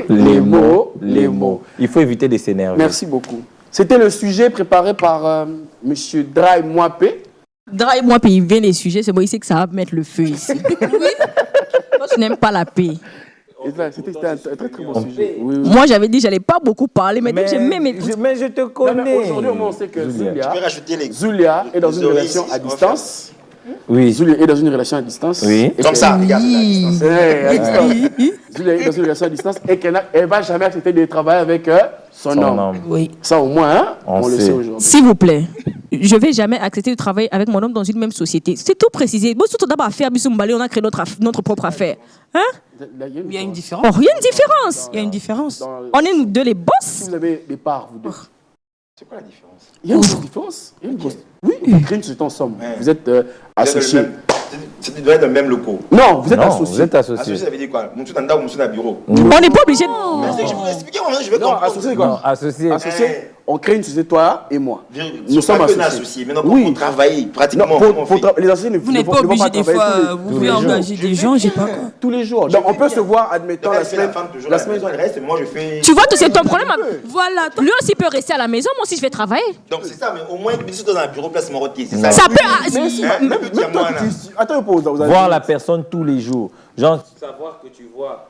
Il faut éviter de s'énerver. Merci beaucoup. C'était le sujet préparé par Monsieur Dry Moapé. Dry, moi, puis il vient les sujets, c'est bon, il sait que ça va mettre le feu ici. Toi, tu n'aimes pas la paix. C'était un très très bon sujet. Oui, oui. Moi, j'avais dit, j'allais pas beaucoup parler, mais j'ai même mais je te Non, mais connais. aujourd'hui, au moins, on sait que Je vais rajouter les. Zulia est dans une Zoé, relation ici, à on va distance. Oui. Zulia est dans une relation à distance. Oui. Et Comme ça, regarde. à distance. Zulia est dans une relation à distance et qu'elle ne va jamais accepter de travailler avec son homme. Oui. Ça, au moins, hein, On on le sait. sait aujourd'hui. S'il vous plaît, je vais jamais accepter de travailler avec mon homme dans une même société. C'est tout précisé. Bon, surtout d'abord à faire, on a créé notre propre affaire. Hein? Il y a une différence. Oh, il y a une différence. Il y a une différence. On est nous deux les Si boss. vous avez des parts, vous deux. C'est quoi la différence? Il y a une grosse différence. Il y a une grosse- Oui, vous créez une société ensemble. Ouais. Vous êtes associés. Tu dois être dans le même locaux. Non, vous êtes Non, associés. vous êtes Associé, associés. ça veut dire quoi? Moussou Tanda ou Moussou na bureau. On n'est pas obligé de... Mais c'est que je vais vous expliquer, moi, je vais Non, comprendre. associés, Non, quoi. associés. Associés, on crée une société, toi et moi. Nous sommes associés. associés. Maintenant, Oui. pour travailler, pratiquement, Non, comment on fait? les associés ne Vous n'êtes vont pas obligé des travailler fois, vous pouvez engager des gens, j'ai pas quoi. tous les jours. Donc, on peut se voir, admettons, la semaine. femme toujours La la semaine. maison, elle reste, mais moi je fais. Tu vois, c'est ton problème. Voilà. Lui aussi peut rester à la maison, moi aussi je vais travailler. Donc c'est ça, mais au moins, si tu es dans un bureau, place mon rôti, c'est ça. Ça peut... Mais si, Hein, même le petit à toi, moi, là. attends, pause. Vous avez Voir la personne tous les jours. Genre, savoir que tu vois,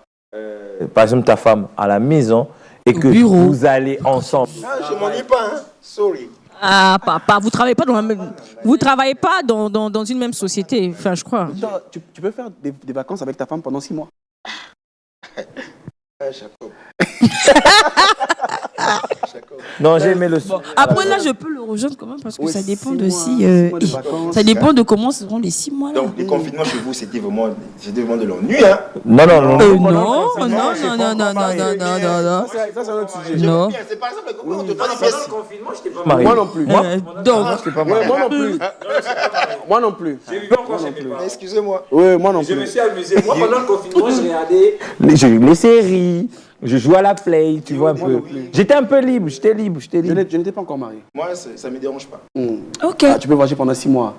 par exemple, ta femme à la maison et que bureau. vous allez ensemble. Ah, je m'ennuie pas, hein. Sorry. Ah, papa, vous travaillez pas dans une même société, enfin, je crois. Tu peux faire des vacances avec ta femme pendant 6 mois. Non, j'ai aimé le son. Après, là, je peux le rejoindre quand même parce que ça dépend de si. Ça dépend de comment seront les 6 mois. Donc, le confinement chez vous, c'était vraiment de l'ennui, hein? Non. Non. Ça, c'est un autre sujet. Non. C'est par exemple, on te parle de pièces. Moi non plus. Donc, Moi non plus. Moi non plus. Excusez-moi. Oui, moi non Je me plus. suis amusé. Moi, pendant le confinement, je regardais les séries, je jouais à la play, tu vois un peu. J'étais un peu libre, j'étais libre. Je n'étais pas encore marié. Moi, ça ne me dérange pas. ok. Ah, tu peux voyager pendant 6 mois.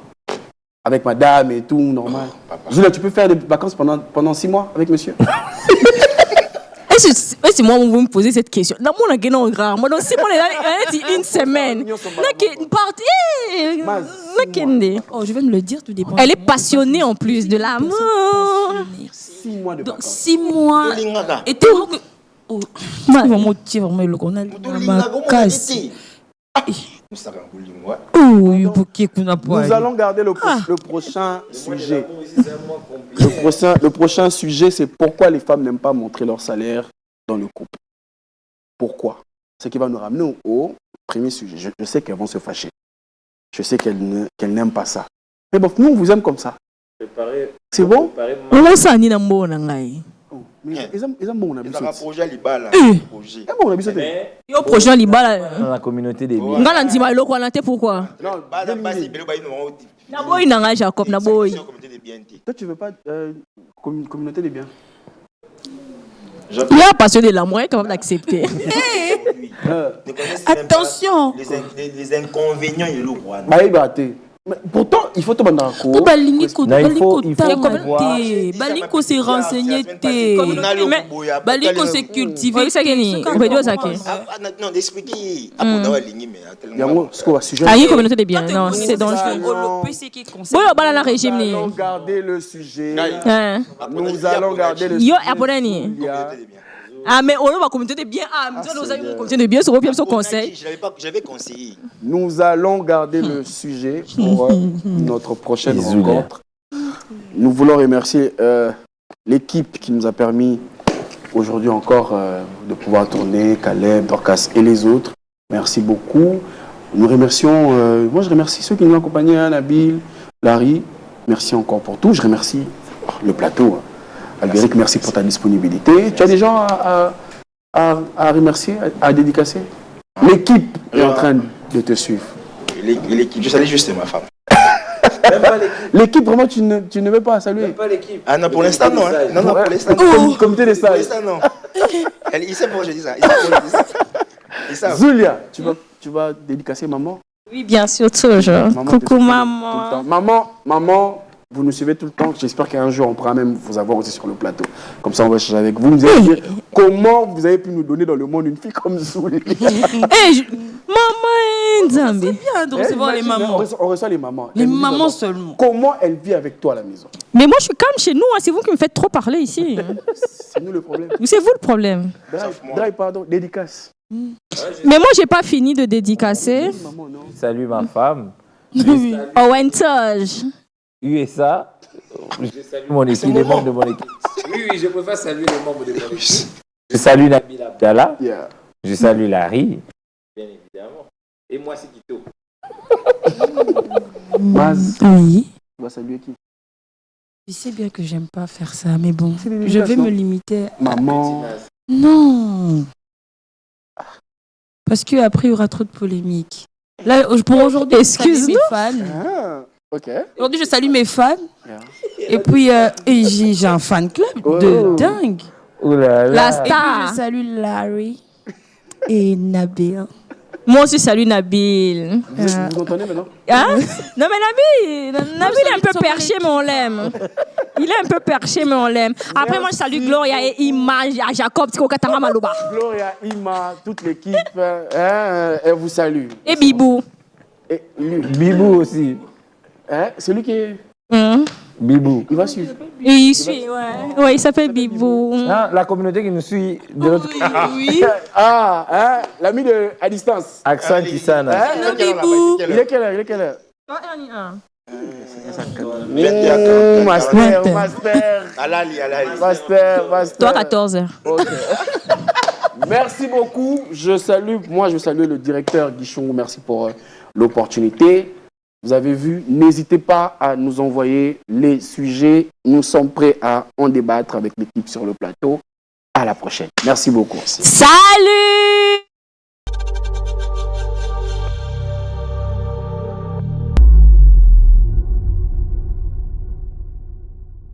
Avec madame et tout, normal. Julia, tu peux faire des vacances pendant 6 mois avec monsieur? C'est moi, vous me posez cette question. Dans mon agenda, rare. Moi, dans 6 mois, elle dit une semaine. Oh, je vais me le dire, tout dépend. Elle est passionnée en plus de l'amour. 6 mois de Donc, vacances. 6 mois. Et tellement que. Oh, vraiment, tu es vraiment le qu'on a ma casse. Oh, il faut qu'il y ait Nous allons garder le prochain sujet. Le prochain sujet, c'est pourquoi les femmes n'aiment pas montrer leur salaire dans le couple. Pourquoi? Ce qui va nous ramener au premier sujet. Je sais qu'elles vont se fâcher. Je sais qu'elles n'aiment pas ça. Mais bon, nous, on vous aime comme ça. C'est bon? On va s'en aller dans le monde. Mais ils aiment bon, on a besoin. Projet Libala. On a besoin. Yo projet Libala. Dans la communauté des biens. Ngala ndima eloko na te pourquoi? Non, Na boy nanga Jacob na boy. toi, tu veux pas communauté des biens? Il y a passion de l'amour, il est capable d'accepter. Attention. Les inconvénients, il est le roi. Bah, il va arrêter. Mais pourtant, il faut te battre dans la cour. Balingo s'est renseigné. Balingo s'est cultivé. Non, d'expliquer. Yango, c'est quoi, sujet? Ah, il y a une communauté des biens. Non, c'est dangereux. Bon, on va dans le régime. Nous allons garder le sujet. Hein? Nous allons garder le sujet. Yo, Apolani. Ah, mais on va communauté des biens. Ah, nous avons une communauté des biens sur son conseil. J'avais conseillé. Nous allons garder le sujet pour notre prochaine rencontre. Nous voulons remercier l'équipe qui nous a permis aujourd'hui encore de pouvoir tourner, Caleb, Dorcas et les autres. Merci beaucoup. Nous remercions, moi je remercie ceux qui nous ont accompagnés, hein, Nabil, Larry. Merci encore pour tout. Je remercie le plateau. Albéric, merci pour ta disponibilité. Tu as des gens à remercier, à dédicacer? L'équipe est en train de te suivre. L'équipe, je salue juste ma femme. L'équipe, vraiment, tu ne veux pas saluer? Pas l'équipe. Ah non, pour l'instant, non. Non, pour l'instant, non. Comité des Pour sages. l'instant, non. Il sait pourquoi je dis ça. Zulia, tu vas dédicacer maman? Oui, bien sûr, toujours. Coucou, maman. Maman, vous nous suivez tout le temps. J'espère qu'un jour, on pourra même vous avoir aussi sur le plateau. Comme ça, on va échanger avec vous. Vous allez dire comment vous avez pu nous donner dans le monde une fille comme Zulia. Maman, Nzambi. C'est bien de recevoir les mamans. On reçoit les mamans. Les mamans seulement. Comment elle vit avec toi à la maison? Mais moi, je suis calme chez nous. Hein. C'est vous qui me faites trop parler ici. C'est nous le problème. C'est vous le problème. Drive, pardon, dédicace. Mais moi, j'ai pas fini de dédicacer. Maman, non. Salut ma femme. Owen Toge. USA. Je salue mon équipe, les membres de mon équipe. Oui, je préfère saluer les membres de mon équipe. Je salue Nabil Abdallah. Yeah. Je salue Larry. Bien évidemment. Et moi, c'est Kito. Maz, Oui. tu vas saluer qui? Je sais bien que j'aime pas faire ça, mais bon, C'est des je vais dédicaces, non? me limiter. Maman. Non. Parce qu'après, il y aura trop de polémiques. Là, pour aujourd'hui, Excuse-nous. mes fans. Ah, ok. Aujourd'hui, je salue mes fans. Yeah. Et puis, j'ai un fan club de dingue. Ouh là là. La Et puis, star. je salue Larry et Nabil. Moi aussi, salut Nabil. Vous entendez maintenant? Hein? Non, mais Nabil est un peu perché, mais on l'aime. Il est un peu perché, mais on l'aime. Après, moi, je salue Gloria et Image, à Jacob, Tiko Katanga Malouba. Gloria, Ima, toute l'équipe, elle vous salue. Et Bibou. Et lui, Bibou aussi. c'est lui qui est... Bibou. Il va suivre. Et il suit, ouais. Ouais, il s'appelle Bibou. Ah, la communauté qui nous suit de l'autre côté. Oui. Ah, hein, l'ami à distance. Accent Kisana. Hein? Bibou. Il est quelle heure? Il est quelle heure? Master. Master. Toi, 14h. Ok. Merci beaucoup. Je salue le directeur Guichon. Merci pour l'opportunité. Vous avez vu, n'hésitez pas à nous envoyer les sujets. Nous sommes prêts à en débattre avec l'équipe sur le plateau. À la prochaine. Merci beaucoup. Salut!